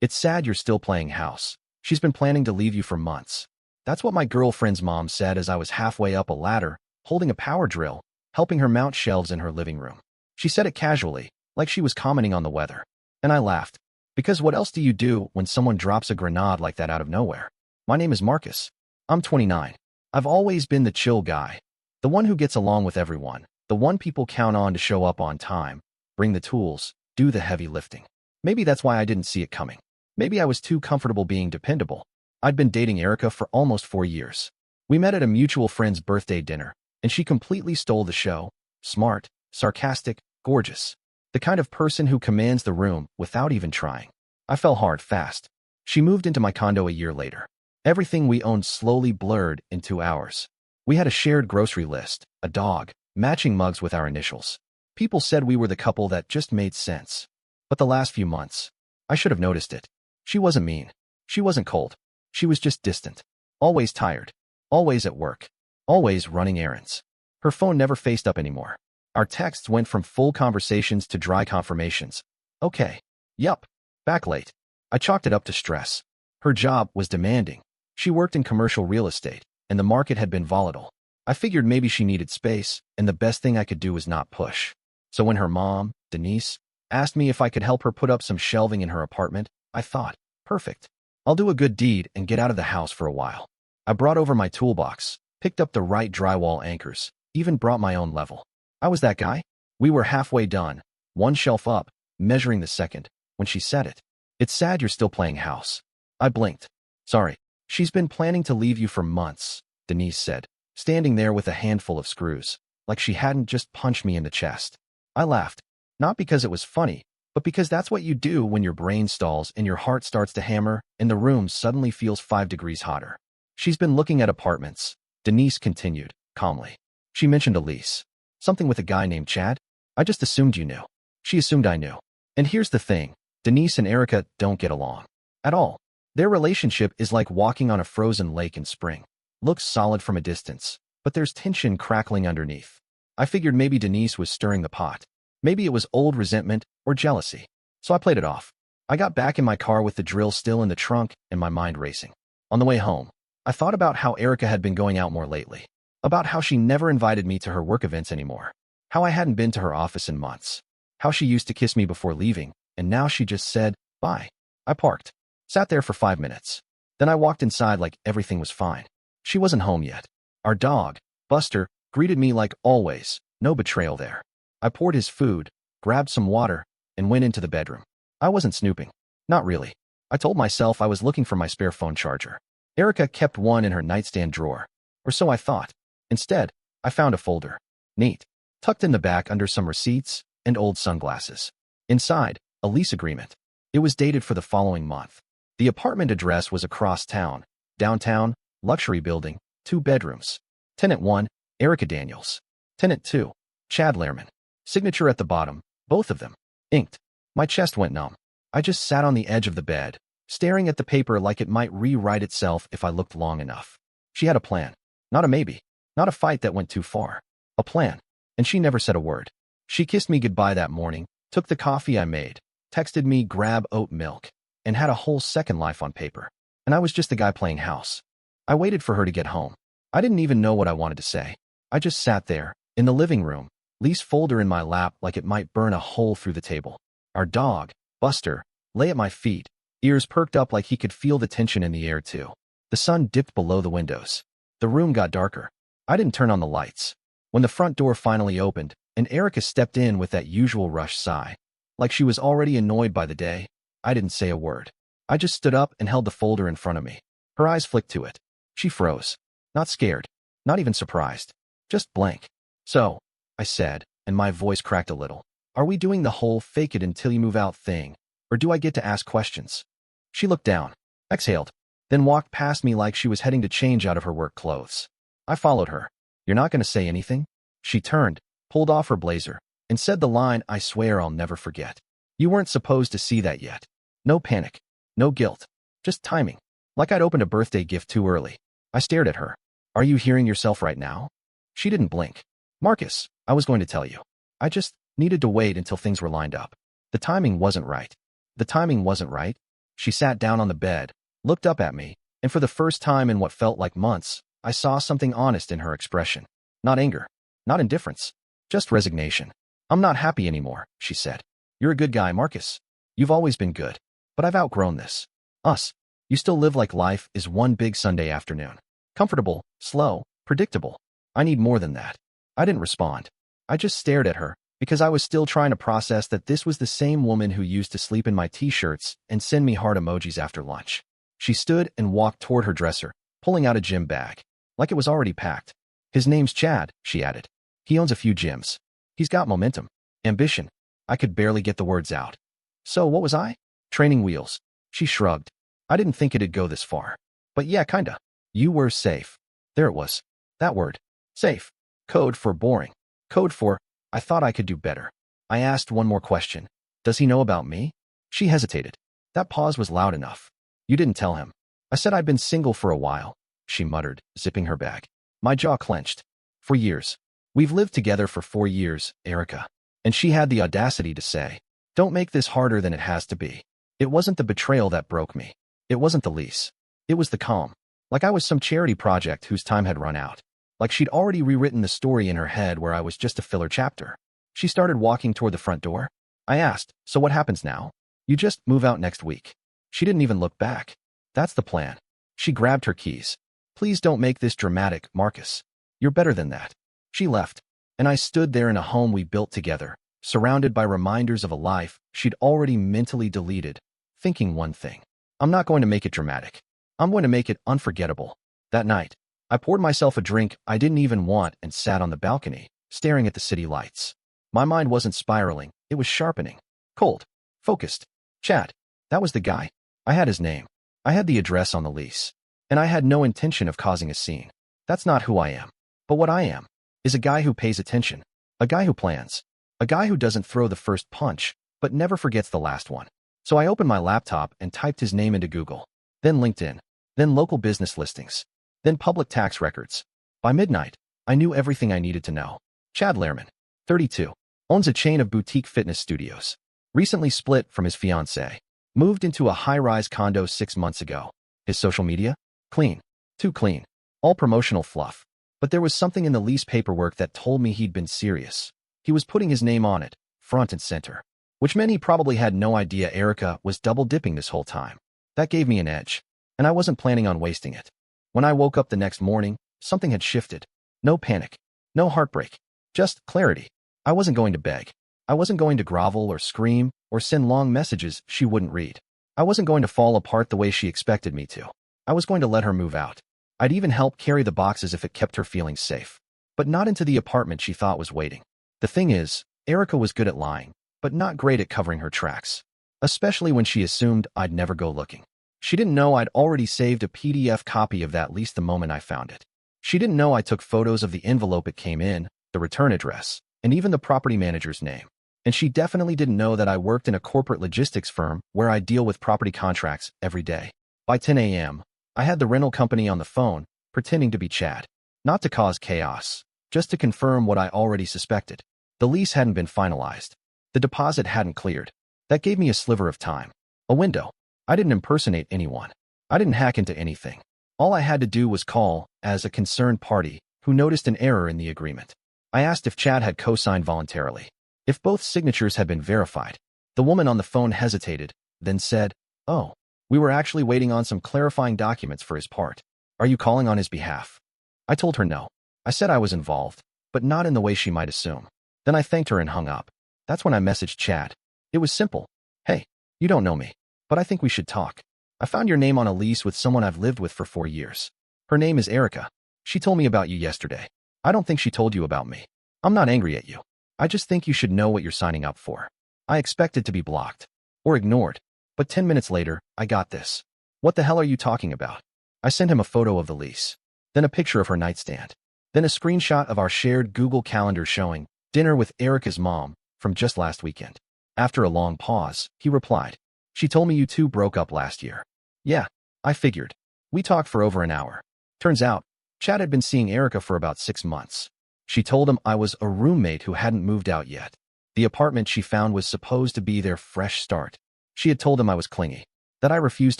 It's sad you're still playing house. She's been planning to leave you for months. That's what my girlfriend's mom said as I was halfway up a ladder, holding a power drill, helping her mount shelves in her living room. She said it casually, like she was commenting on the weather. And I laughed. Because what else do you do when someone drops a grenade like that out of nowhere? My name is Marcus. I'm 29. I've always been the chill guy. The one who gets along with everyone. The one people count on to show up on time, bring the tools, do the heavy lifting. Maybe that's why I didn't see it coming. Maybe I was too comfortable being dependable. I'd been dating Erica for almost 4 years. We met at a mutual friend's birthday dinner, and she completely stole the show. Smart, sarcastic, gorgeous. The kind of person who commands the room without even trying. I fell hard fast. She moved into my condo a year later. Everything we owned slowly blurred in 2 hours. We had a shared grocery list, a dog, matching mugs with our initials. People said we were the couple that just made sense. But the last few months, I should have noticed it. She wasn't mean. She wasn't cold. She was just distant. Always tired. Always at work. Always running errands. Her phone never faced up anymore. Our texts went from full conversations to dry confirmations. Okay. Yup. Back late. I chalked it up to stress. Her job was demanding. She worked in commercial real estate, and the market had been volatile. I figured maybe she needed space, and the best thing I could do was not push. So when her mom, Denise, asked me if I could help her put up some shelving in her apartment, I thought, perfect. I'll do a good deed and get out of the house for a while. I brought over my toolbox, picked up the right drywall anchors, even brought my own level. I was that guy. We were halfway done, one shelf up, measuring the second, when she said it. It's sad you're still playing house. I blinked. Sorry. She's been planning to leave you for months, Denise said, standing there with a handful of screws, like she hadn't just punched me in the chest. I laughed, not because it was funny, but because that's what you do when your brain stalls and your heart starts to hammer and the room suddenly feels 5 degrees hotter. She's been looking at apartments, Denise continued, calmly. She mentioned a lease. Something with a guy named Chad? I just assumed you knew. She assumed I knew. And here's the thing, Denise and Erica don't get along. At all. Their relationship is like walking on a frozen lake in spring. Looks solid from a distance, but there's tension crackling underneath. I figured maybe Denise was stirring the pot. Maybe it was old resentment or jealousy. So I played it off. I got back in my car with the drill still in the trunk and my mind racing. On the way home, I thought about how Erica had been going out more lately. About how she never invited me to her work events anymore. How I hadn't been to her office in months. How she used to kiss me before leaving, and now she just said, bye. I parked. Sat there for 5 minutes. Then I walked inside like everything was fine. She wasn't home yet. Our dog, Buster, greeted me like always, no betrayal there. I poured his food, grabbed some water, and went into the bedroom. I wasn't snooping. Not really. I told myself I was looking for my spare phone charger. Erica kept one in her nightstand drawer. Or so I thought. Instead, I found a folder. Neat. Tucked in the back under some receipts and old sunglasses. Inside, a lease agreement. It was dated for the following month. The apartment address was across town. Downtown, luxury building, 2 bedrooms. Tenant 1, Erica Daniels. Tenant 2, Chad Lehrman. Signature at the bottom, both of them. Inked. My chest went numb. I just sat on the edge of the bed, staring at the paper like it might rewrite itself if I looked long enough. She had a plan. Not a maybe. Not a fight that went too far. A plan. And she never said a word. She kissed me goodbye that morning, took the coffee I made, texted me grab oat milk, and had a whole second life on paper. And I was just the guy playing house. I waited for her to get home. I didn't even know what I wanted to say. I just sat there, in the living room, lease folder in my lap like it might burn a hole through the table. Our dog, Buster, lay at my feet, ears perked up like he could feel the tension in the air too. The sun dipped below the windows. The room got darker. I didn't turn on the lights. When the front door finally opened, and Erica stepped in with that usual rush sigh, like she was already annoyed by the day, I didn't say a word. I just stood up and held the folder in front of me. Her eyes flicked to it. She froze. Not scared. Not even surprised. Just blank. So, I said, and my voice cracked a little. Are we doing the whole fake it until you move out thing, or do I get to ask questions? She looked down, exhaled, then walked past me like she was heading to change out of her work clothes. I followed her. You're not going to say anything? She turned, pulled off her blazer, and said the line I swear I'll never forget. You weren't supposed to see that yet. No panic. No guilt. Just timing. Like I'd opened a birthday gift too early. I stared at her. Are you hearing yourself right now? She didn't blink. Marcus, I was going to tell you. I just needed to wait until things were lined up. The timing wasn't right. The timing wasn't right? She sat down on the bed, looked up at me, and for the first time in what felt like months, I saw something honest in her expression. Not anger, not indifference, just resignation. I'm not happy anymore, she said. You're a good guy, Marcus. You've always been good. But I've outgrown this. Us. You still live like life is one big Sunday afternoon. Comfortable, slow, predictable. I need more than that. I didn't respond. I just stared at her, because I was still trying to process that this was the same woman who used to sleep in my t-shirts and send me heart emojis after lunch. She stood and walked toward her dresser, pulling out a gym bag, like it was already packed. His name's Chad, she added. He owns a few gyms. He's got momentum, ambition. I could barely get the words out. So what was I? Training wheels. She shrugged. I didn't think it'd go this far. But yeah, kinda. You were safe. There it was. That word. Safe. Code for boring. Code for, I thought I could do better. I asked one more question. Does he know about me? She hesitated. That pause was loud enough. You didn't tell him. I said I'd been single for a while, she muttered, zipping her bag. My jaw clenched. For years. We've lived together for 4 years, Erica. And she had the audacity to say, don't make this harder than it has to be. It wasn't the betrayal that broke me. It wasn't the lease. It was the calm. Like I was some charity project whose time had run out. Like she'd already rewritten the story in her head where I was just a filler chapter. She started walking toward the front door. I asked, so what happens now? You just move out next week. She didn't even look back. That's the plan. She grabbed her keys. Please don't make this dramatic, Marcus. You're better than that. She left, and I stood there in a home we built together, surrounded by reminders of a life she'd already mentally deleted, thinking one thing. I'm not going to make it dramatic. I'm going to make it unforgettable. That night, I poured myself a drink I didn't even want and sat on the balcony, staring at the city lights. My mind wasn't spiraling, it was sharpening. Cold. Focused. Chad. That was the guy. I had his name. I had the address on the lease. And I had no intention of causing a scene. That's not who I am. But what I am is a guy who pays attention, a guy who plans, a guy who doesn't throw the first punch, but never forgets the last one. So I opened my laptop and typed his name into Google, then LinkedIn, then local business listings, then public tax records. By midnight, I knew everything I needed to know. Chad Lehrman, 32, owns a chain of boutique fitness studios. Recently split from his fiancée. Moved into a high-rise condo 6 months ago. His social media? Clean. Too clean. All promotional fluff. But there was something in the lease paperwork that told me he'd been serious. He was putting his name on it, front and center. Which meant he probably had no idea Erica was double-dipping this whole time. That gave me an edge. And I wasn't planning on wasting it. When I woke up the next morning, something had shifted. No panic. No heartbreak. Just clarity. I wasn't going to beg. I wasn't going to grovel or scream or send long messages she wouldn't read. I wasn't going to fall apart the way she expected me to. I was going to let her move out. I'd even help carry the boxes if it kept her feeling safe. But not into the apartment she thought was waiting. The thing is, Erica was good at lying, but not great at covering her tracks. Especially when she assumed I'd never go looking. She didn't know I'd already saved a PDF copy of that lease the moment I found it. She didn't know I took photos of the envelope it came in, the return address, and even the property manager's name. And she definitely didn't know that I worked in a corporate logistics firm where I deal with property contracts every day. By 10 a.m., I had the rental company on the phone, pretending to be Chad. Not to cause chaos, just to confirm what I already suspected. The lease hadn't been finalized. The deposit hadn't cleared. That gave me a sliver of time. A window. I didn't impersonate anyone. I didn't hack into anything. All I had to do was call as a concerned party who noticed an error in the agreement. I asked if Chad had co-signed voluntarily. If both signatures had been verified. The woman on the phone hesitated, then said, "Oh, we were actually waiting on some clarifying documents for his part. Are you calling on his behalf?" I told her no. I said I was involved, but not in the way she might assume. Then I thanked her and hung up. That's when I messaged Chad. It was simple. Hey, you don't know me, but I think we should talk. I found your name on a lease with someone I've lived with for 4 years. Her name is Erica. She told me about you yesterday. I don't think she told you about me. I'm not angry at you. I just think you should know what you're signing up for. I expected to be blocked. Or ignored. But 10 minutes later, I got this. What the hell are you talking about? I sent him a photo of the lease. Then a picture of her nightstand. Then a screenshot of our shared Google Calendar showing dinner with Erica's mom from just last weekend. After a long pause, he replied, "She told me you two broke up last year." Yeah, I figured. We talked for over an hour. Turns out, Chad had been seeing Erica for about 6 months. She told him I was a roommate who hadn't moved out yet. The apartment she found was supposed to be their fresh start. She had told him I was clingy. that I refused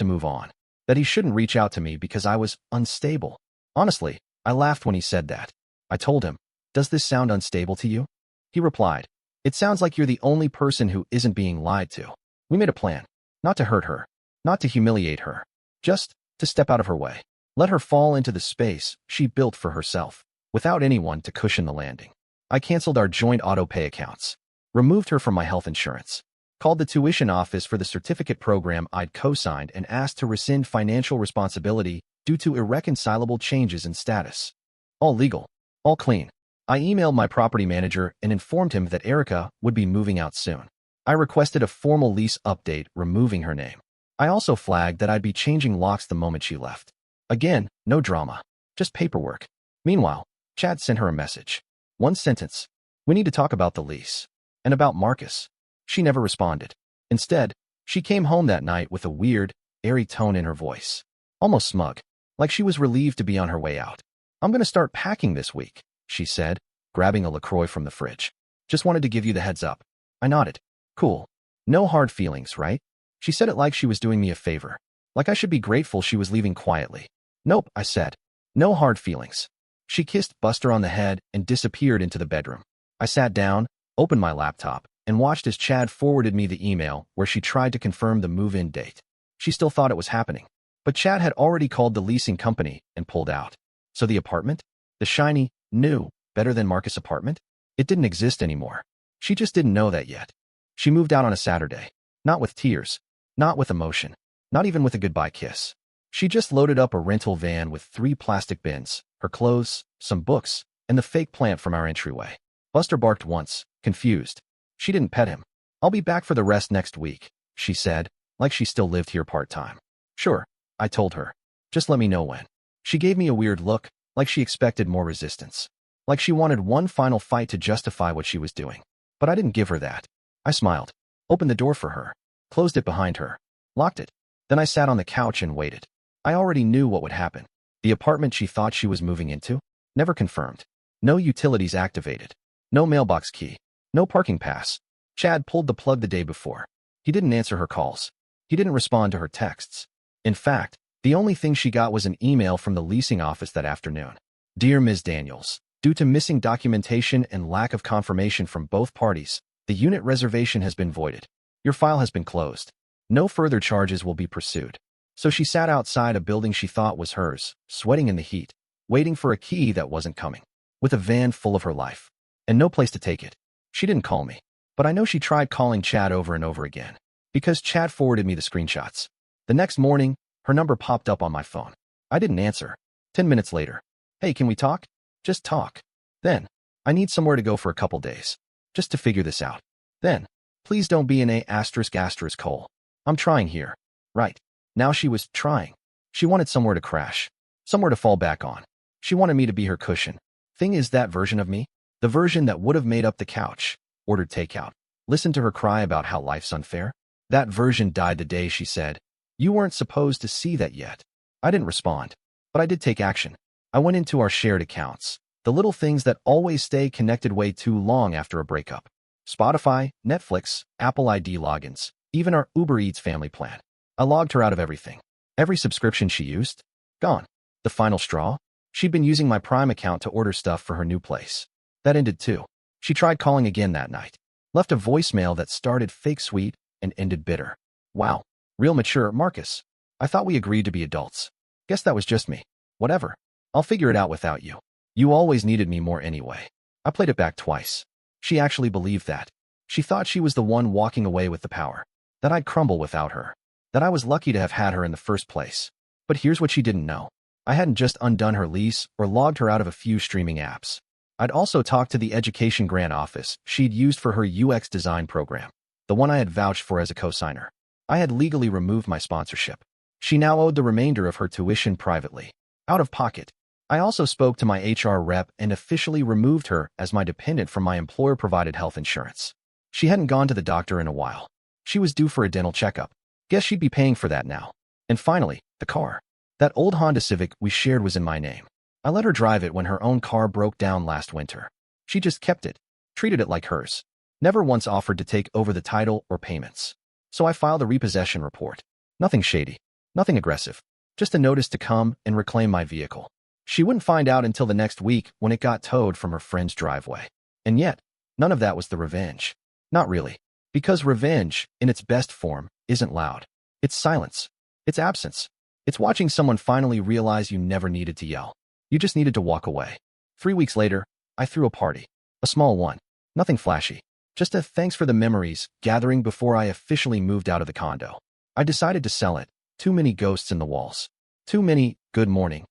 to move on, that he shouldn't reach out to me because I was unstable. Honestly, I laughed when he said that. I told him, "Does this sound unstable to you?" He replied, "It sounds like you're the only person who isn't being lied to." We made a plan, not to hurt her, not to humiliate her, just to step out of her way. Let her fall into the space she built for herself, without anyone to cushion the landing. I canceled our joint auto-pay accounts, removed her from my health insurance, called the tuition office for the certificate program I'd co-signed and asked to rescind financial responsibility due to irreconcilable changes in status. All legal, all clean. I emailed my property manager and informed him that Erica would be moving out soon. I requested a formal lease update removing her name. I also flagged that I'd be changing locks the moment she left. Again, no drama, just paperwork. Meanwhile, Chad sent her a message. One sentence. "We need to talk about the lease. And about Marcus." She never responded. Instead, she came home that night with a weird, airy tone in her voice. Almost smug, like she was relieved to be on her way out. "I'm going to start packing this week," she said, grabbing a LaCroix from the fridge. "Just wanted to give you the heads up." I nodded. Cool. No hard feelings, right? She said it like she was doing me a favor. Like I should be grateful she was leaving quietly. "Nope," I said. "No hard feelings." She kissed Buster on the head and disappeared into the bedroom. I sat down, opened my laptop, and watched as Chad forwarded me the email where she tried to confirm the move-in date. She still thought it was happening. But Chad had already called the leasing company and pulled out. So the apartment? The shiny, new, better than Marcus apartment? It didn't exist anymore. She just didn't know that yet. She moved out on a Saturday. Not with tears. Not with emotion. Not even with a goodbye kiss. She just loaded up a rental van with 3 plastic bins, her clothes, some books, and the fake plant from our entryway. Buster barked once, confused. She didn't pet him. "I'll be back for the rest next week," she said, like she still lived here part-time. "Sure," I told her. "Just let me know when." She gave me a weird look, like she expected more resistance. Like she wanted one final fight to justify what she was doing. But I didn't give her that. I smiled, opened the door for her, closed it behind her, locked it. Then I sat on the couch and waited. I already knew what would happen. The apartment she thought she was moving into? Never confirmed. No utilities activated. No mailbox key. No parking pass. Chad pulled the plug the day before. He didn't answer her calls. He didn't respond to her texts. In fact, the only thing she got was an email from the leasing office that afternoon. "Dear Ms. Daniels, due to missing documentation and lack of confirmation from both parties, the unit reservation has been voided. Your file has been closed. No further charges will be pursued." So she sat outside a building she thought was hers, sweating in the heat, waiting for a key that wasn't coming, with a van full of her life, and no place to take it. She didn't call me, but I know she tried calling Chad over and over again, because Chad forwarded me the screenshots. The next morning, her number popped up on my phone. I didn't answer. 10 minutes later. "Hey, can we talk?" "Just talk." Then, "I need somewhere to go for a couple days, just to figure this out." Then, "Please don't be an ****. I'm trying here." Right. Now she was trying. She wanted somewhere to crash, somewhere to fall back on. She wanted me to be her cushion. Thing is, that version of me, the version that would have made up the couch, ordered takeout, listened to her cry about how life's unfair, that version died the day she said, "You weren't supposed to see that yet." I didn't respond, but I did take action. I went into our shared accounts, the little things that always stay connected way too long after a breakup. Spotify, Netflix, Apple ID logins, even our Uber Eats family plan. I logged her out of everything. Every subscription she used? Gone. The final straw? She'd been using my Prime account to order stuff for her new place. That ended too. She tried calling again that night. Left a voicemail that started fake sweet and ended bitter. Wow. Real mature, Marcus. I thought we agreed to be adults. Guess that was just me. Whatever. I'll figure it out without you. You always needed me more anyway. I played it back twice. She actually believed that. She thought she was the one walking away with the power. That I'd crumble without her. That I was lucky to have had her in the first place. But here's what she didn't know. I hadn't just undone her lease or logged her out of a few streaming apps. I'd also talked to the education grant office she'd used for her UX design program, the one I had vouched for as a co-signer. I had legally removed my sponsorship. She now owed the remainder of her tuition privately, out of pocket. I also spoke to my HR rep and officially removed her as my dependent from my employer-provided health insurance. She hadn't gone to the doctor in a while. She was due for a dental checkup. Guess she'd be paying for that now. And finally, the car. That old Honda Civic we shared was in my name. I let her drive it when her own car broke down last winter. She just kept it, treated it like hers. Never once offered to take over the title or payments. So I filed a repossession report. Nothing shady. Nothing aggressive. Just a notice to come and reclaim my vehicle. She wouldn't find out until the next week when it got towed from her friend's driveway. And yet, none of that was the revenge. Not really. Because revenge, in its best form, isn't loud. It's silence. It's absence. It's watching someone finally realize you never needed to yell. You just needed to walk away. 3 weeks later, I threw a party. A small one. Nothing flashy. Just a thanks for the memories gathering before I officially moved out of the condo. I decided to sell it. Too many ghosts in the walls. Too many good morning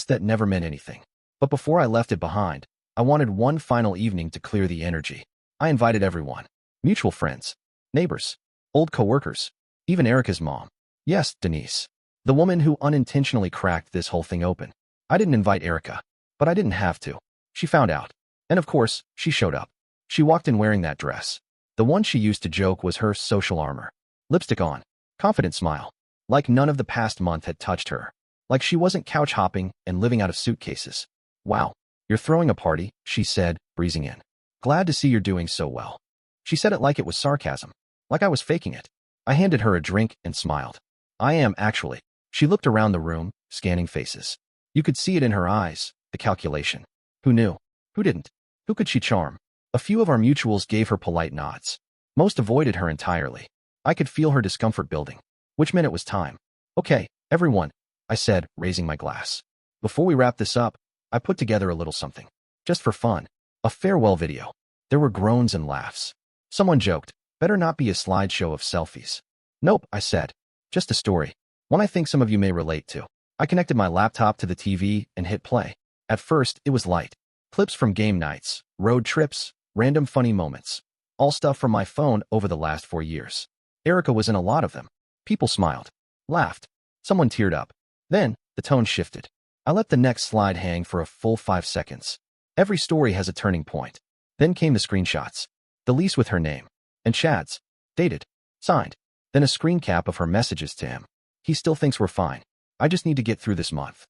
that never meant anything. But before I left it behind, I wanted one final evening to clear the energy. I invited everyone. Mutual friends. Neighbors. Old coworkers. Even Erica's mom. Yes, Denise. The woman who unintentionally cracked this whole thing open. I didn't invite Erica. But I didn't have to. She found out. And of course, she showed up. She walked in wearing that dress. The one she used to joke was her social armor. Lipstick on. Confident smile. Like none of the past month had touched her. Like she wasn't couch hopping and living out of suitcases. Wow, you're throwing a party, she said, breezing in. Glad to see you're doing so well. She said it like it was sarcasm. Like I was faking it. I handed her a drink and smiled. I am, actually. She looked around the room, scanning faces. You could see it in her eyes, the calculation. Who knew? Who didn't? Who could she charm? A few of our mutuals gave her polite nods. Most avoided her entirely. I could feel her discomfort building, which meant it was time. Okay, everyone, I said, raising my glass. Before we wrap this up, I put together a little something. Just for fun. A farewell video. There were groans and laughs. Someone joked, better not be a slideshow of selfies. Nope, I said. Just a story. One I think some of you may relate to. I connected my laptop to the TV and hit play. At first, it was light. Clips from game nights, road trips, random funny moments. All stuff from my phone over the last 4 years. Erica was in a lot of them. People smiled. Laughed. Someone teared up. Then, the tone shifted. I let the next slide hang for a full 5 seconds. Every story has a turning point. Then came the screenshots. The lease with her name. And Chad's. Dated. Signed. Then a screen cap of her messages to him. He still thinks we're fine. I just need to get through this month.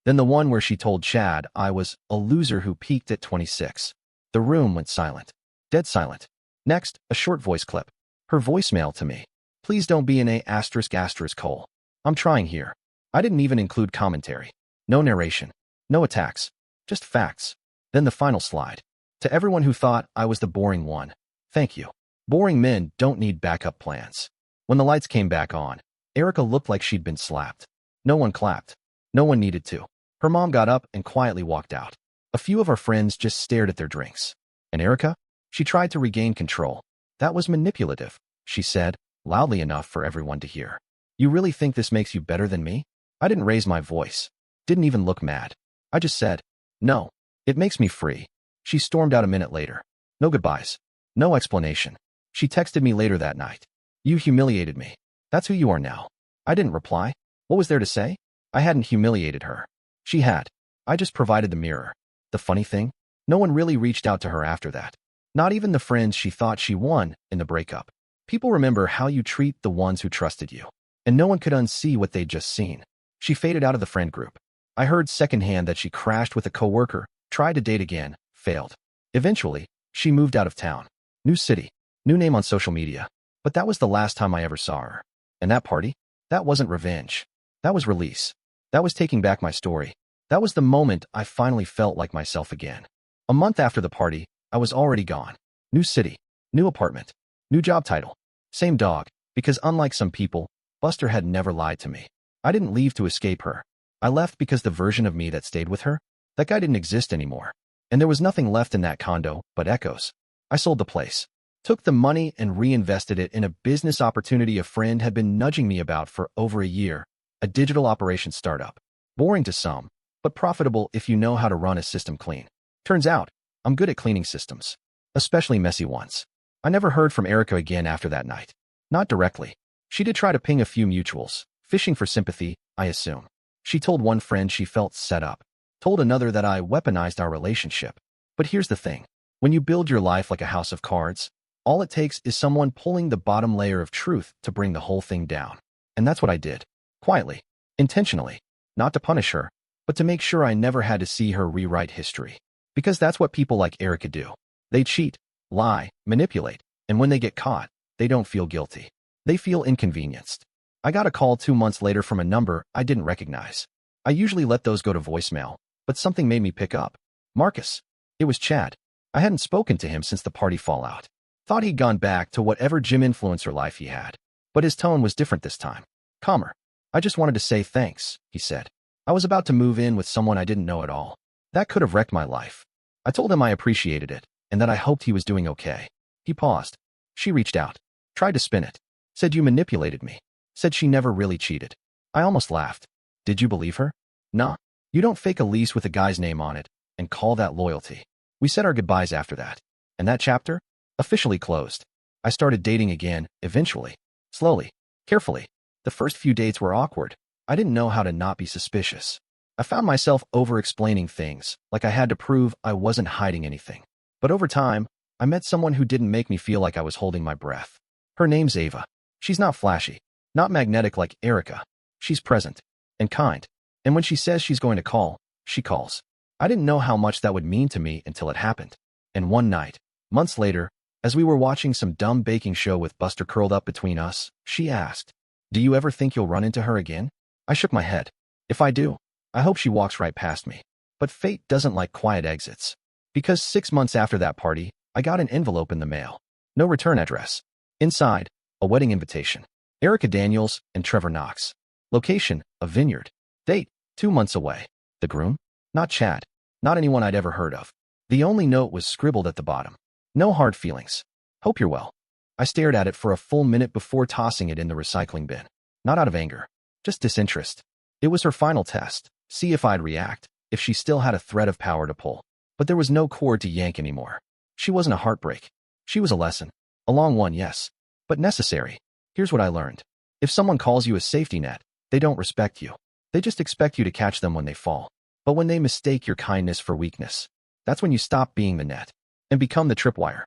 Then the one where she told Chad I was a loser who peaked at 26. The room went silent. Dead silent. Next, a short voice clip. Her voicemail to me. Please don't be an **** Cole. I'm trying here. I didn't even include commentary. No narration. No attacks. Just facts. Then the final slide. To everyone who thought I was the boring one. Thank you. Boring men don't need backup plans. When the lights came back on, Erica looked like she'd been slapped. No one clapped. No one needed to. Her mom got up and quietly walked out. A few of our friends just stared at their drinks. And Erica? She tried to regain control. That was manipulative, she said, loudly enough for everyone to hear. You really think this makes you better than me? I didn't raise my voice. Didn't even look mad. I just said, no. It makes me free. She stormed out a minute later. No goodbyes. No explanation. She texted me later that night. You humiliated me. That's who you are now. I didn't reply. What was there to say? I hadn't humiliated her. She had. I just provided the mirror. The funny thing? No one really reached out to her after that. Not even the friends she thought she won in the breakup. People remember how you treat the ones who trusted you. And no one could unsee what they'd just seen. She faded out of the friend group. I heard secondhand that she crashed with a coworker, tried to date again, failed. Eventually, she moved out of town. New city. New name on social media. But that was the last time I ever saw her. And that party? That wasn't revenge. That was release. That was taking back my story. That was the moment I finally felt like myself again. A month after the party, I was already gone. New city. New apartment. New job title. Same dog. Because unlike some people, Buster had never lied to me. I didn't leave to escape her. I left because the version of me that stayed with her, that guy didn't exist anymore. And there was nothing left in that condo but echoes. I sold the place. Took the money and reinvested it in a business opportunity a friend had been nudging me about for over a year. A digital operations startup. Boring to some, but profitable if you know how to run a system clean. Turns out, I'm good at cleaning systems. Especially messy ones. I never heard from Erica again after that night. Not directly. She did try to ping a few mutuals, fishing for sympathy, I assume. She told one friend she felt set up. Told another that I weaponized our relationship. But here's the thing. When you build your life like a house of cards, all it takes is someone pulling the bottom layer of truth to bring the whole thing down. And that's what I did. Quietly. Intentionally. Not to punish her, but to make sure I never had to see her rewrite history. Because that's what people like Erica do. They cheat, lie, manipulate, and when they get caught, they don't feel guilty. They feel inconvenienced. I got a call 2 months later from a number I didn't recognize. I usually let those go to voicemail, but something made me pick up. Marcus. It was Chad. I hadn't spoken to him since the party fallout. Thought he'd gone back to whatever gym influencer life he had. But his tone was different this time. Calmer. I just wanted to say thanks, he said. I was about to move in with someone I didn't know at all. That could have wrecked my life. I told him I appreciated it, and that I hoped he was doing okay. He paused. She reached out. Tried to spin it. Said you manipulated me. Said she never really cheated. I almost laughed. Did you believe her? Nah. You don't fake a lease with a guy's name on it and call that loyalty. We said our goodbyes after that. And that chapter? Officially closed. I started dating again, eventually. Slowly. Carefully. The first few dates were awkward. I didn't know how to not be suspicious. I found myself over-explaining things, like I had to prove I wasn't hiding anything. But over time, I met someone who didn't make me feel like I was holding my breath. Her name's Ava. She's not flashy, not magnetic like Erica. She's present and kind. And when she says she's going to call, she calls. I didn't know how much that would mean to me until it happened. And one night, months later, as we were watching some dumb baking show with Buster curled up between us, she asked, "Do you ever think you'll run into her again?" I shook my head. If I do, I hope she walks right past me. But fate doesn't like quiet exits. Because 6 months after that party, I got an envelope in the mail. No return address. Inside, a wedding invitation. Erica Daniels and Trevor Knox. Location, a vineyard. Date, 2 months away. The groom? Not Chad. Not anyone I'd ever heard of. The only note was scribbled at the bottom. No hard feelings. Hope you're well. I stared at it for a full minute before tossing it in the recycling bin. Not out of anger. Just disinterest. It was her final test. See if I'd react, if she still had a thread of power to pull. But there was no cord to yank anymore. She wasn't a heartbreak. She was a lesson. A long one, yes. But necessary. Here's what I learned. If someone calls you a safety net, they don't respect you. They just expect you to catch them when they fall. But when they mistake your kindness for weakness, that's when you stop being the net and become the tripwire.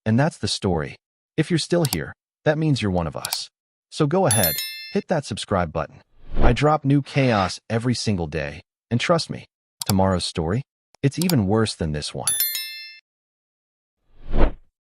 And that's the story. If you're still here, that means you're one of us. So go ahead, hit that subscribe button. I drop new chaos every single day, and trust me, tomorrow's story, it's even worse than this one.